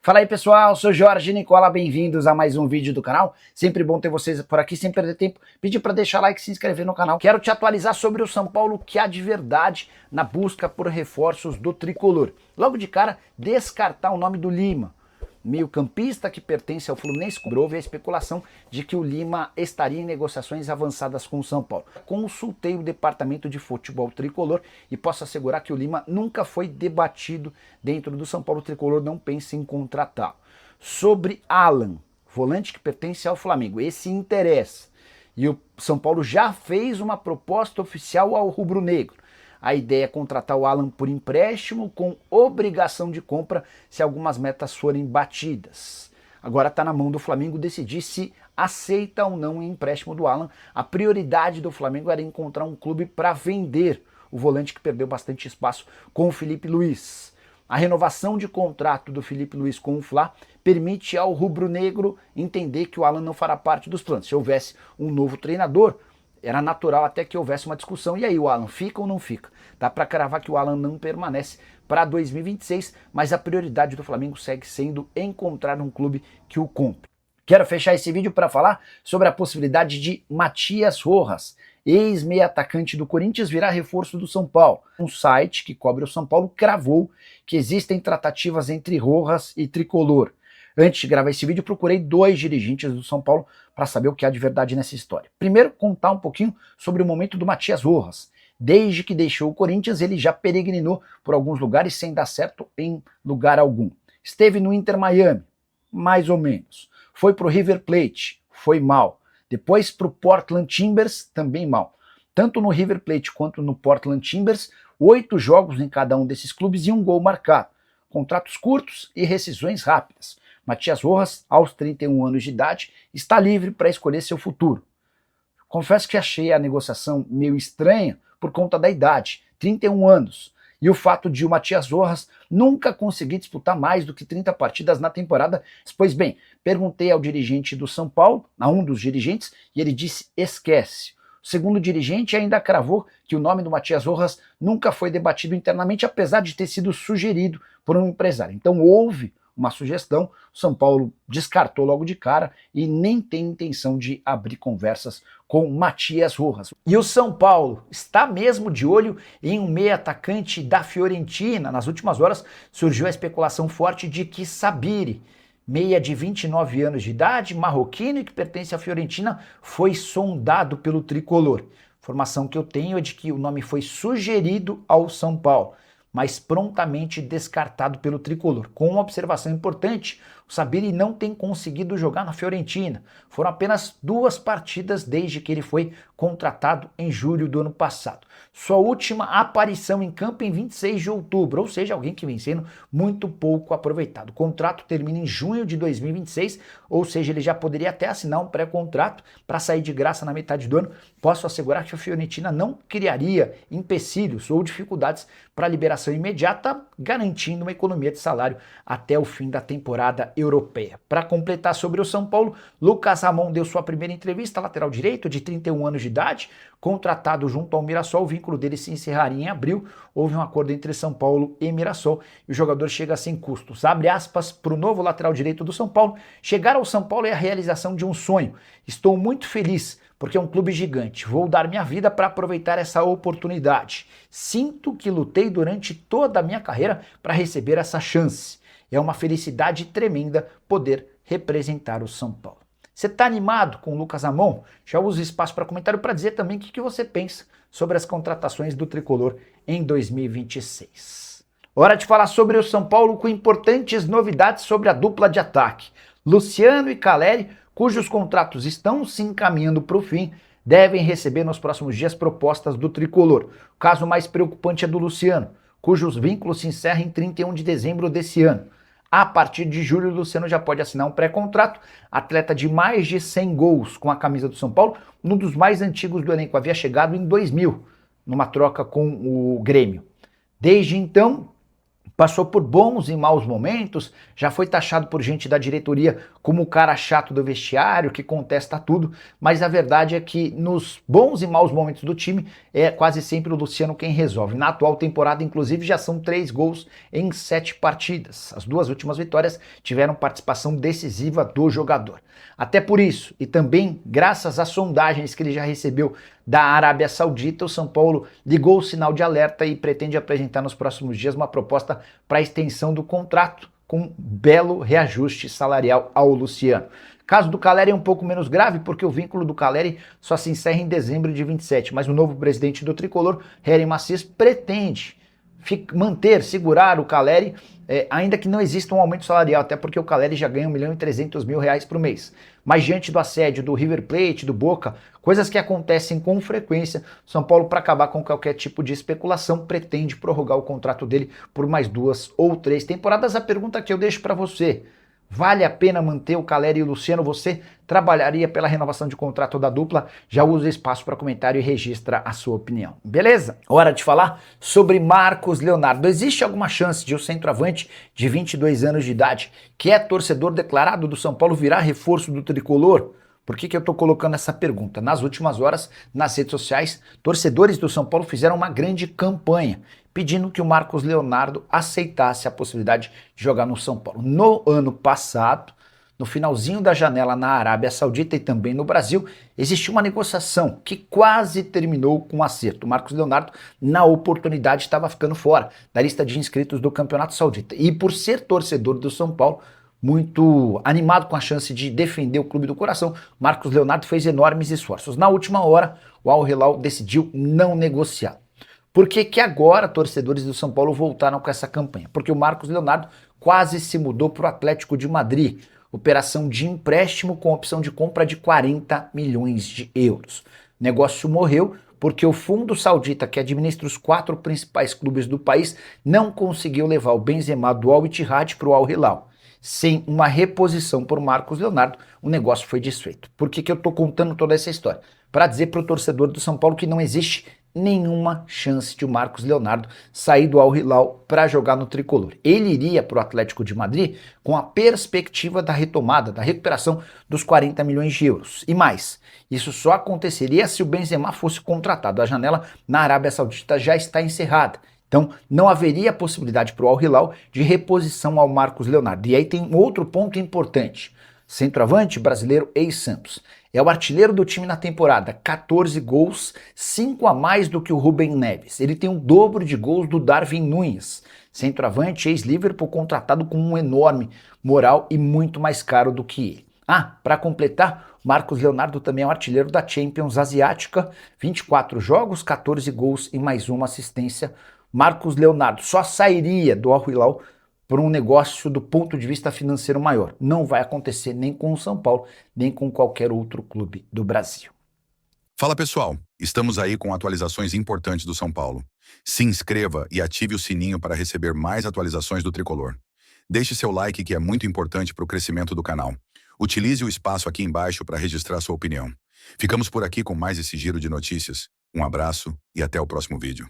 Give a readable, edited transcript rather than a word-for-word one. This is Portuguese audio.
Fala aí pessoal, sou Jorge Nicola, bem-vindos a mais um vídeo do canal. Sempre bom ter vocês por aqui, sem perder tempo. Pedir para deixar like e se inscrever no canal. Quero te atualizar sobre o São Paulo, que há de verdade na busca por reforços do tricolor. Logo de cara, descartar o nome do Lima, meio-campista que pertence ao Fluminense. Houve a especulação de que o Lima estaria em negociações avançadas com o São Paulo. Consultei o departamento de futebol tricolor e posso assegurar que o Lima nunca foi debatido dentro do São Paulo. O tricolor não pensa em contratá-lo. Sobre Alan, volante que pertence ao Flamengo, esse interessa. E o São Paulo já fez uma proposta oficial ao rubro-negro. A ideia é contratar o Alan por empréstimo com obrigação de compra se algumas metas forem batidas. Agora está na mão do Flamengo decidir se aceita ou não o empréstimo do Alan. A prioridade do Flamengo era encontrar um clube para vender o volante que perdeu bastante espaço com o Felipe Luiz. A renovação de contrato do Felipe Luiz com o Fla permite ao rubro-negro entender que o Alan não fará parte dos planos. Se houvesse um novo treinador, era natural até que houvesse uma discussão. E aí, o Alan fica ou não fica? Dá para cravar que o Alan não permanece para 2026, mas a prioridade do Flamengo segue sendo encontrar um clube que o compre. Quero fechar esse vídeo para falar sobre a possibilidade de Matias Rojas, ex-meia atacante do Corinthians, virar reforço do São Paulo. Um site que cobre o São Paulo cravou que existem tratativas entre Rojas e Tricolor. Antes de gravar esse vídeo, procurei dois dirigentes do São Paulo para saber o que há de verdade nessa história. Primeiro, contar um pouquinho sobre o momento do Matias Rojas. Desde que deixou o Corinthians, ele já peregrinou por alguns lugares sem dar certo em lugar algum. Esteve no Inter Miami, mais ou menos. Foi para o River Plate, foi mal. Depois para o Portland Timbers, também mal. Tanto no River Plate quanto no Portland Timbers, 8 jogos em cada um desses clubes e um gol marcado. Contratos curtos e rescisões rápidas. Matias Rojas, aos 31 anos de idade, está livre para escolher seu futuro. Confesso que achei a negociação meio estranha por conta da idade, 31 anos, e o fato de o Matias Rojas nunca conseguir disputar mais do que 30 partidas na temporada. Pois bem, perguntei ao dirigente do São Paulo, a um dos dirigentes, e ele disse esquece. O segundo dirigente ainda cravou que o nome do Matias Rojas nunca foi debatido internamente, apesar de ter sido sugerido por um empresário. Então houve uma sugestão, o São Paulo descartou logo de cara e nem tem intenção de abrir conversas com Matias Rojas. E o São Paulo está mesmo de olho em um meia atacante da Fiorentina. Nas últimas horas surgiu a especulação forte de que Sabiri, meia de 29 anos de idade, marroquino e que pertence à Fiorentina, foi sondado pelo tricolor. Informação que eu tenho é de que o nome foi sugerido ao São Paulo, mas prontamente descartado pelo tricolor. Com uma observação importante, o Sabiri não tem conseguido jogar na Fiorentina. Foram apenas 2 partidas desde que ele foi contratado em julho do ano passado. Sua última aparição em campo em 26 de outubro, ou seja, alguém que vem sendo muito pouco aproveitado. O contrato termina em junho de 2026, ou seja, ele já poderia até assinar um pré-contrato para sair de graça na metade do ano. Posso assegurar que a Fiorentina não criaria empecilhos ou dificuldades para a liberação imediata, garantindo uma economia de salário até o fim da temporada europeia. Para completar sobre o São Paulo, Lucas Ramon deu sua primeira entrevista, lateral direito, de 31 anos de idade, contratado junto ao Mirassol. O vínculo dele se encerraria em abril. Houve um acordo entre São Paulo e Mirassol e o jogador chega sem custos. Abre aspas para o novo lateral direito do São Paulo: chegar ao São Paulo é a realização de um sonho. Estou muito feliz porque é um clube gigante. Vou dar minha vida para aproveitar essa oportunidade. Sinto que lutei durante toda a minha carreira para receber essa chance. É uma felicidade tremenda poder representar o São Paulo. Você está animado com o Lucas Ramon? Já usa espaço para comentário para dizer também o que você pensa sobre as contratações do Tricolor em 2026. Hora de falar sobre o São Paulo com importantes novidades sobre a dupla de ataque. Luciano e Caleri, cujos contratos estão se encaminhando para o fim, devem receber nos próximos dias propostas do Tricolor. O caso mais preocupante é do Luciano, cujos vínculos se encerram em 31 de dezembro desse ano. A partir de julho, o Luciano já pode assinar um pré-contrato. Atleta de mais de 100 gols com a camisa do São Paulo, um dos mais antigos do elenco, havia chegado em 2000, numa troca com o Grêmio. Desde então, Passou por bons e maus momentos, já foi taxado por gente da diretoria como o cara chato do vestiário, que contesta tudo, mas a verdade é que nos bons e maus momentos do time é quase sempre o Luciano quem resolve. Na atual temporada, inclusive, já são 3 gols em 7 partidas. As 2 últimas vitórias tiveram participação decisiva do jogador. Até por isso, e também graças às sondagens que ele já recebeu da Arábia Saudita, o São Paulo ligou o sinal de alerta e pretende apresentar nos próximos dias uma proposta para a extensão do contrato, com um belo reajuste salarial ao Luciano. O caso do Caleri é um pouco menos grave, porque o vínculo do Caleri só se encerra em dezembro de 27, mas o novo presidente do Tricolor, Hery Macias, pretende segurar o Caleri, ainda que não exista um aumento salarial, até porque o Caleri já ganha R$ 1.300.000 por mês. Mas diante do assédio do River Plate, do Boca, coisas que acontecem com frequência, São Paulo, para acabar com qualquer tipo de especulação, pretende prorrogar o contrato dele por mais 2 ou 3 temporadas. A pergunta que eu deixo para você: vale a pena manter o Caleri e o Luciano? Você trabalharia pela renovação de contrato da dupla? Já usa espaço para comentário e registra a sua opinião. Beleza? Hora de falar sobre Marcos Leonardo. Existe alguma chance de o centroavante de 22 anos de idade, que é torcedor declarado do São Paulo, virar reforço do tricolor? Por que eu estou colocando essa pergunta? Nas últimas horas, nas redes sociais, torcedores do São Paulo fizeram uma grande campanha pedindo que o Marcos Leonardo aceitasse a possibilidade de jogar no São Paulo. No ano passado, no finalzinho da janela na Arábia Saudita e também no Brasil, existiu uma negociação que quase terminou com um acerto. O Marcos Leonardo, na oportunidade, estava ficando fora da lista de inscritos do Campeonato Saudita. E por ser torcedor do São Paulo, muito animado com a chance de defender o clube do coração, Marcos Leonardo fez enormes esforços. Na última hora, o Al Hilal decidiu não negociar. Por que agora torcedores do São Paulo voltaram com essa campanha? Porque o Marcos Leonardo quase se mudou para o Atlético de Madrid. Operação de empréstimo com opção de compra de 40 milhões de euros. O negócio morreu porque o fundo saudita, que administra os 4 principais clubes do país, não conseguiu levar o Benzema do Al Ittihad para o Al Hilal. Sem uma reposição por Marcos Leonardo, o negócio foi desfeito. Por que eu estou contando toda essa história? Para dizer para o torcedor do São Paulo que não existe nenhuma chance de o Marcos Leonardo sair do Al Hilal para jogar no tricolor. Ele iria para o Atlético de Madrid com a perspectiva da retomada, da recuperação dos 40 milhões de euros. E mais, isso só aconteceria se o Benzema fosse contratado. A janela na Arábia Saudita já está encerrada. Então, não haveria possibilidade para o Al Hilal de reposição ao Marcos Leonardo. E aí tem um outro ponto importante. Centroavante brasileiro ex-Santos. É o artilheiro do time na temporada, 14 gols, 5 a mais do que o Rubem Neves. Ele tem o dobro de gols do Darwin Núñez, centroavante ex-Liverpool, contratado com um enorme moral e muito mais caro do que ele. Para completar, Marcos Leonardo também é o artilheiro da Champions Asiática, 24 jogos, 14 gols e mais uma assistência. Marcos Leonardo só sairia do Al Hilal por um negócio do ponto de vista financeiro maior. Não vai acontecer nem com o São Paulo, nem com qualquer outro clube do Brasil. Fala pessoal, estamos aí com atualizações importantes do São Paulo. Se inscreva e ative o sininho para receber mais atualizações do Tricolor. Deixe seu like, que é muito importante para o crescimento do canal. Utilize o espaço aqui embaixo para registrar sua opinião. Ficamos por aqui com mais esse giro de notícias. Um abraço e até o próximo vídeo.